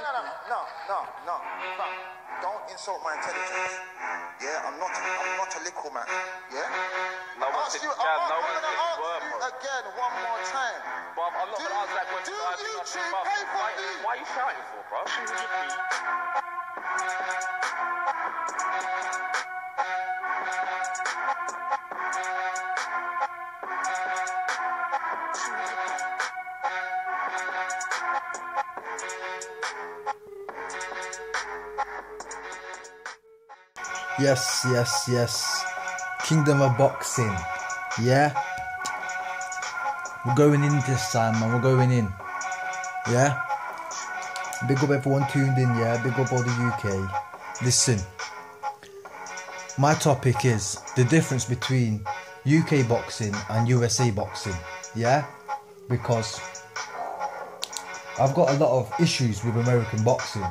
No. Fam, don't insult my intelligence. Yeah, I'm not a little man. Yeah? No one said I'll ask you again one more time. Bro, I'm not gonna answer that question. Do YouTube pay for me? Why are you shouting for, bro? Yes. Kingdom of Boxing. Yeah. We're going in this time, man. We're going in. Yeah. Big up everyone tuned in, yeah. Big up all the UK. Listen. My topic is the difference between UK boxing and USA boxing. Yeah. Because I've got a lot of issues with American boxing.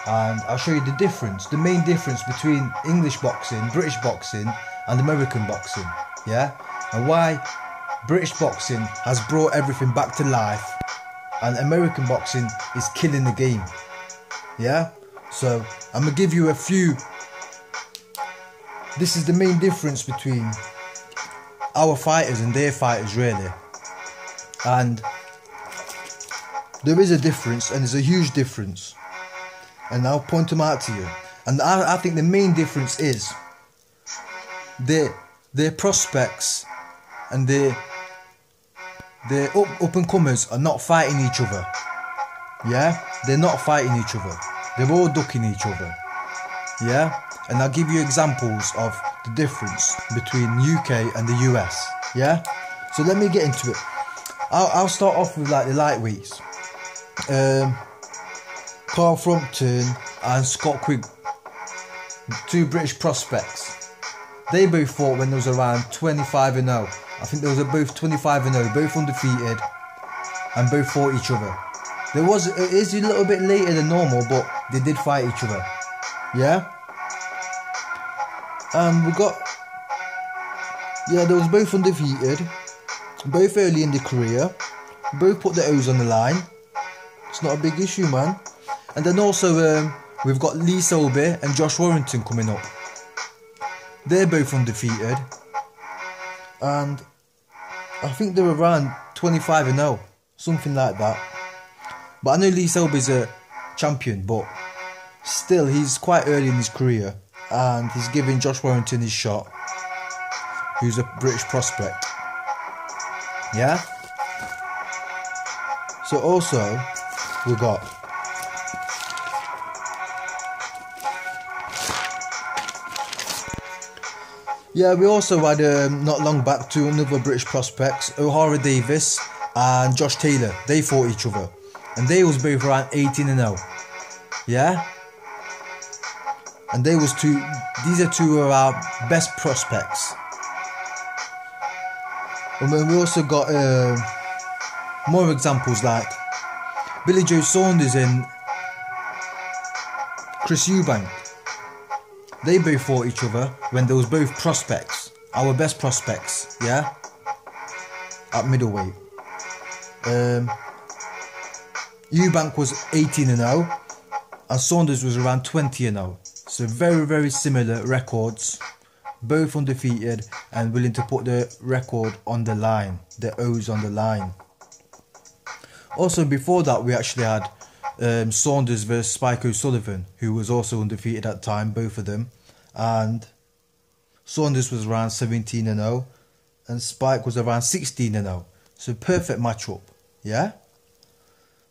And I'll show you the difference, the main difference between English boxing, British boxing and American boxing, yeah? And why British boxing has brought everything back to life and American boxing is killing the game, yeah? So I'm gonna give you a few. This is the main difference between our fighters and their fighters, really. And there is a difference, and there's a huge difference. And I'll point them out to you. And I think the main difference is their prospects and their up and comers are not fighting each other. Yeah, they're not fighting each other. They're all ducking each other. Yeah, and I'll give you examples of the difference between UK and the US. Yeah, so let me get into it. I'll start off with like the lightweights. Carl Frampton and Scott Quigg, two British prospects. They both fought when they was around 25-0. I think they was both 25-0, both undefeated, and both fought each other. It is a little bit later than normal, but they did fight each other. Yeah? And they was both undefeated, both early in their career, both put their O's on the line. It's not a big issue, man. And then also we've got Lee Selby and Josh Warrington coming up. They're both undefeated, and I think they're around 25-0, something like that. But I know Lee Selby's a champion, but still he's quite early in his career, and he's giving Josh Warrington his shot, who's a British prospect. Yeah. So also we got we also had not long back two another British prospects, O'Hara Davis and Josh Taylor. They fought each other, and they was both around 18-0. Yeah, and these are two of our best prospects. And then we also got more examples like Billy Joe Saunders and Chris Eubank. They both fought each other when they was both prospects, our best prospects, yeah, at middleweight. Eubank was 18-0 and Saunders was around 20-0. So very, very similar records, both undefeated and willing to put the record on the line, the O's on the line. Also before that we actually had Saunders versus Spike O'Sullivan, who was also undefeated at the time, both of them, and Saunders was around 17-0 and Spike was around 16-0. So perfect matchup, yeah?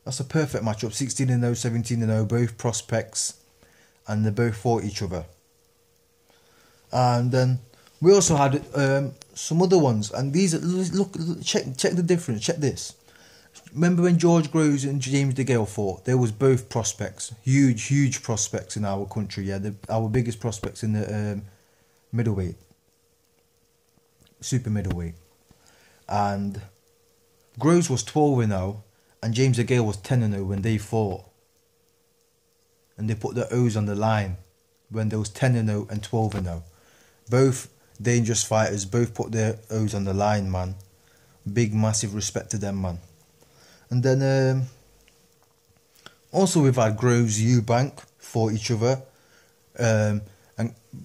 That's a perfect matchup, 16-0, 17-0, both prospects, and they both fought each other. And then we also had some other ones, and these, look, check the difference, check this. Remember when George Groves and James DeGale fought? They was both prospects, huge prospects in our country. Yeah, our biggest prospects in the middleweight, super middleweight. And Groves was 12-0, and James DeGale was 10-0 when they fought. And they put their O's on the line when there was 10-0 and 12-0. Both dangerous fighters, both put their O's on the line, man. Big, massive respect to them, man. And then Also, we've had Groves Eubank fought each other. And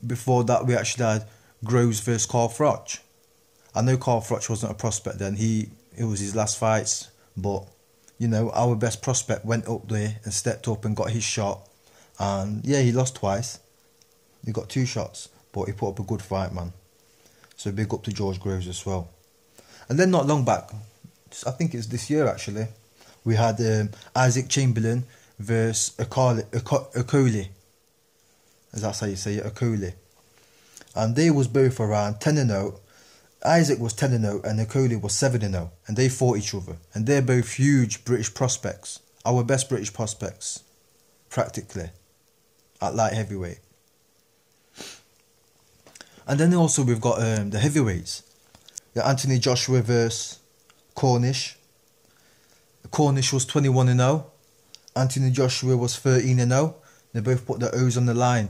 before that, we actually had Groves versus Carl Froch. I know Carl Froch wasn't a prospect then. It was his last fights. But, you know, our best prospect went up there and stepped up and got his shot. And, yeah, he lost twice. He got 2 shots. But he put up a good fight, man. So big up to George Groves as well. And then not long back, I think it's this year actually, we had Isaac Chamberlain versus Okoli. That's how you say it, Okoli. And they was both around 10-0. Isaac was 10-0 and Okoli was 7-0. And they fought each other. And they're both huge British prospects. Our best British prospects, practically, at light heavyweight. And then also we've got the heavyweights. Anthony Joshua versus Cornish. Cornish was 21-0. Anthony Joshua was 13-0. They both put their O's on the line.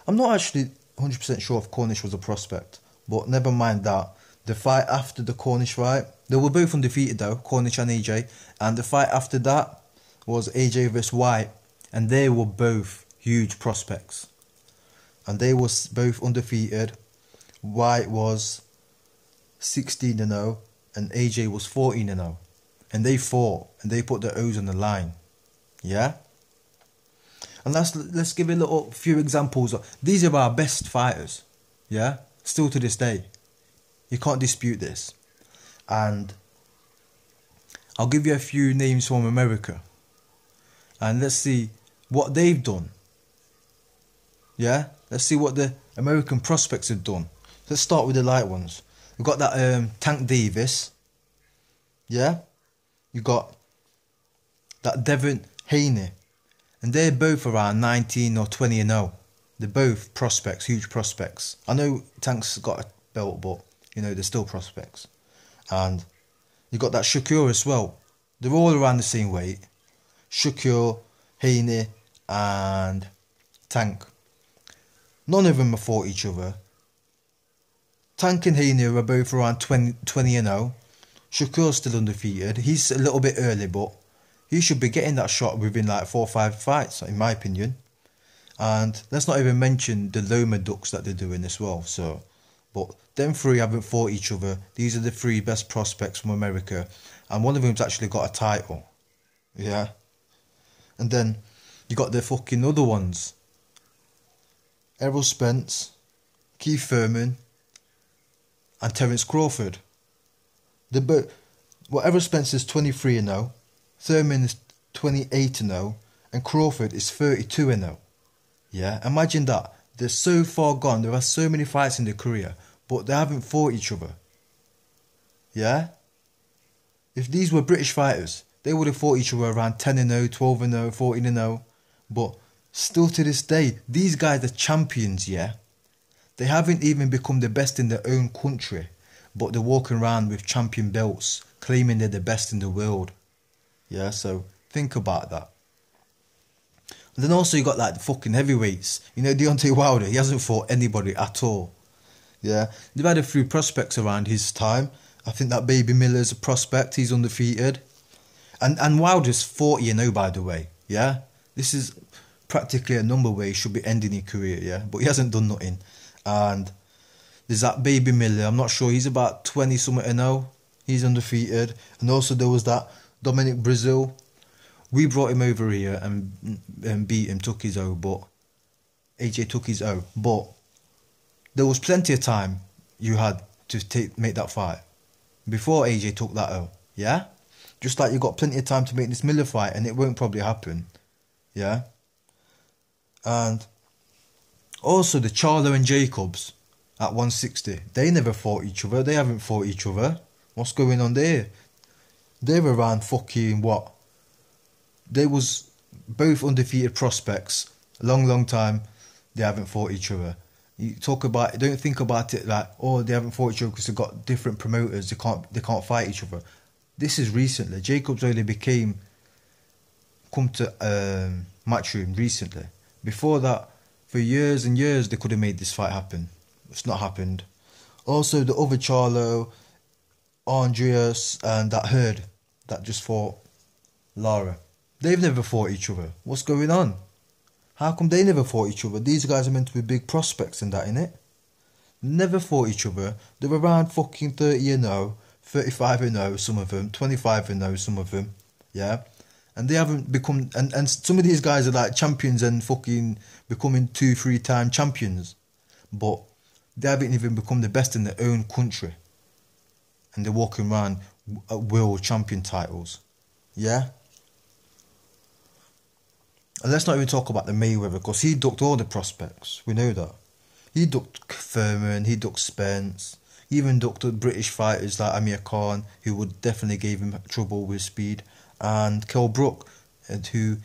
I'm not actually 100% sure if Cornish was a prospect, but never mind that. The fight after the Cornish fight, they were both undefeated though, Cornish and AJ. And the fight after that was AJ versus White, and they were both huge prospects. And they was both undefeated. White was 16-0 and AJ was 14-0. And they fought and they put their O's on the line. Yeah? And let's give a few examples. These are our best fighters. Yeah? Still to this day. You can't dispute this. And I'll give you a few names from America. And let's see what they've done. Yeah? Let's see what the American prospects have done. Let's start with the light ones. We've got that Tank Davis. Yeah? You got that Devin Haney. And they're both around 19 or 20-0. They're both prospects, huge prospects. I know Tank's got a belt, but, you know, they're still prospects. And you got that Shakur as well. They're all around the same weight. Shakur, Haney, and Tank. None of them have fought each other. Tank and Haney are both around 20-0. Shakur's still undefeated. He's a little bit early, but he should be getting that shot within like 4 or 5 fights, in my opinion. And let's not even mention the Loma Ducks that they're doing as well. So, but them 3 haven't fought each other. These are the 3 best prospects from America. And one of them's actually got a title. Yeah. And then you got the fucking other ones. Errol Spence, Keith Thurman, and Terence Crawford. Errol Spence is 23-0, Thurman is 28-0, and Crawford is 32-0. Yeah, imagine that. They're so far gone. There are so many fights in their career, but they haven't fought each other. Yeah? If these were British fighters, they would have fought each other around 10-0, 12-0, 14-0. But still to this day, these guys are champions, yeah? They haven't even become the best in their own country, but they're walking around with champion belts, claiming they're the best in the world. Yeah, so think about that. And then also you got like the fucking heavyweights. You know, Deontay Wilder, he hasn't fought anybody at all. Yeah, they've had a few prospects around his time. I think that Baby Miller's a prospect, he's undefeated. And Wilder's 40-0, by the way. Yeah, this is practically a number where he should be ending his career, yeah, but he hasn't done nothing. And there's that Baby Miller, I'm not sure, he's about 20-something-0, he's undefeated. And also there was that Dominic Brazil. We brought him over here and beat him, took his O, but AJ took his O. But there was plenty of time you had to make that fight before AJ took that O, yeah? Just like you got plenty of time to make this Miller fight, and it won't probably happen, yeah? And also the Charlo and Jacobs at 160, they never fought each other. They haven't fought each other. What's going on there? They're around fucking what? They was both undefeated prospects. A long time they haven't fought each other. You talk about, don't think about it like, oh, they haven't fought each other because they've got different promoters. They can't fight each other. This is recently. Jacobs only come to Matchroom recently. Before that, for years and years, they could have made this fight happen. It's not happened. Also, the other Charlo, Andreas, and that Hurd that just fought Lara. They've never fought each other. What's going on? How come they never fought each other? These guys are meant to be big prospects and that, innit? Never fought each other. They're around fucking 30-0, 35-0, some of them, 25-0, some of them, yeah? And they haven't become, and some of these guys are like champions and fucking becoming 2-3 time champions. But they haven't even become the best in their own country. And they're walking around world champion titles, yeah? And let's not even talk about the Mayweather, because he ducked all the prospects. We know that. He ducked Thurman, he ducked Spence, he even ducked the British fighters like Amir Khan, who would definitely gave him trouble with speed, and Kell Brook, and who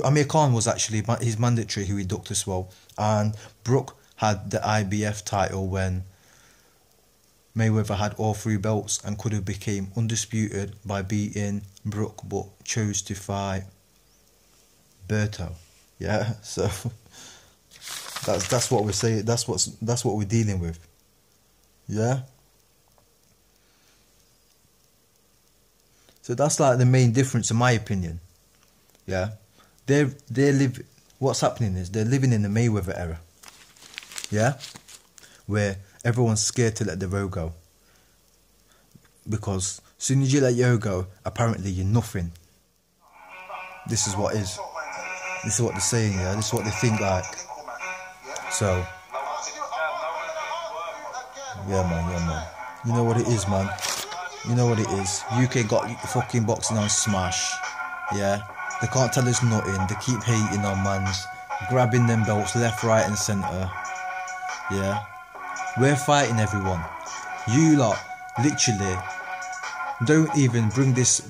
Amir Khan was actually his mandatory, who he ducked as well. And Brook had the IBF title when Mayweather had all 3 belts and could have became undisputed by beating Brook, but chose to fight Berto, yeah. So that's what we're saying. That's what we're dealing with, yeah. So that's like the main difference, in my opinion, yeah. What's happening is they're living in the Mayweather era, yeah, where everyone's scared to let the road go, because as soon as you let your go, apparently you're nothing. This is what is. This is what they're saying, yeah. This is what they think like. So, yeah, man. You know what it is, man. You know what it is. UK got fucking boxing on smash, yeah. They can't tell us nothing. They keep hating on mans, grabbing them belts left, right, and centre, yeah. We're fighting everyone. You lot literally don't even bring these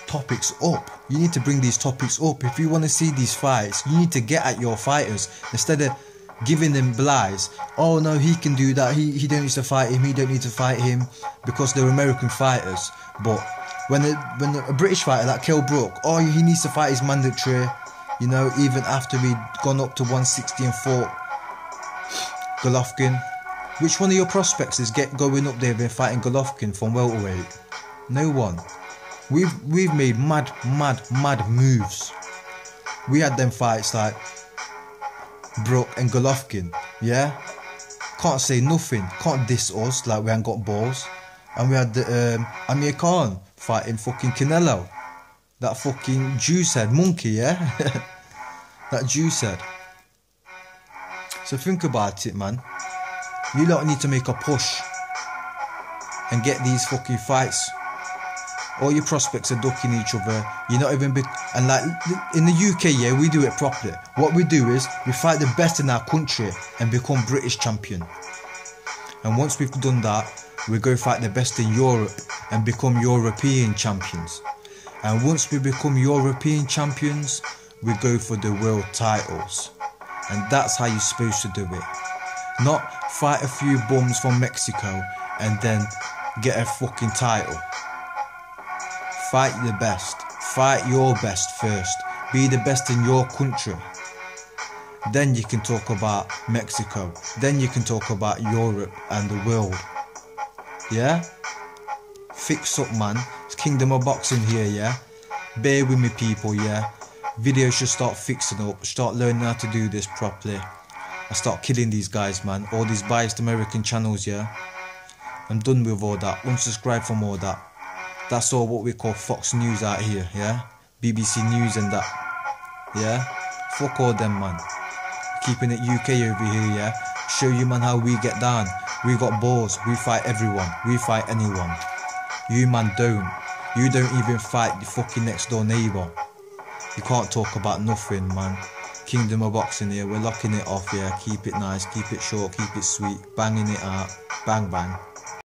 topics up. You need to bring these topics up. If you want to see these fights, you need to get at your fighters instead of giving them lies. Oh no, he can do that, he don't need to fight him, he don't need to fight him, because they're American fighters. But when a British fighter like Kell Brook, oh, he needs to fight his mandatory, you know, even after he'd gone up to 160 and fought Golovkin. Which one of your prospects is going up there and fighting Golovkin from welterweight? No one. We've made mad moves. We had them fights like Brook and Golovkin, yeah? Can't say nothing, can't diss us like we ain't got balls. And we had the Amir Khan fighting fucking Canelo. That fucking juice head monkey, yeah? That juice head. So think about it, man. You lot need to make a push and get these fucking fights. All your prospects are ducking each other. You're not even and like in the UK, yeah, we do it properly. What we do is we fight the best in our country and become British champion. And once we've done that, we go fight the best in Europe and become European champions. And once we become European champions, we go for the world titles. And that's how you're supposed to do it. Not fight a few bums from Mexico and then get a fucking title. Fight the best. Fight your best first. Be the best in your country. Then you can talk about Mexico. Then you can talk about Europe and the world. Yeah? Fix up, man. It's Kingdom of Boxing here, yeah? Bear with me, people, yeah? Videos should start fixing up. Start learning how to do this properly. I start killing these guys, man. All these biased American channels, yeah? I'm done with all that. Unsubscribe from all that. That's all what we call Fox News out here, yeah? BBC News and that, yeah? Fuck all them, man. Keeping it UK over here, yeah? Show you, man, how we get down. We got balls. We fight everyone. We fight anyone. You, man, don't. You don't even fight the fucking next door neighbour. You can't talk about nothing, man. Kingdom of Boxing here. We're locking it off, yeah? Keep it nice. Keep it short. Keep it sweet. Banging it out. Bang, bang.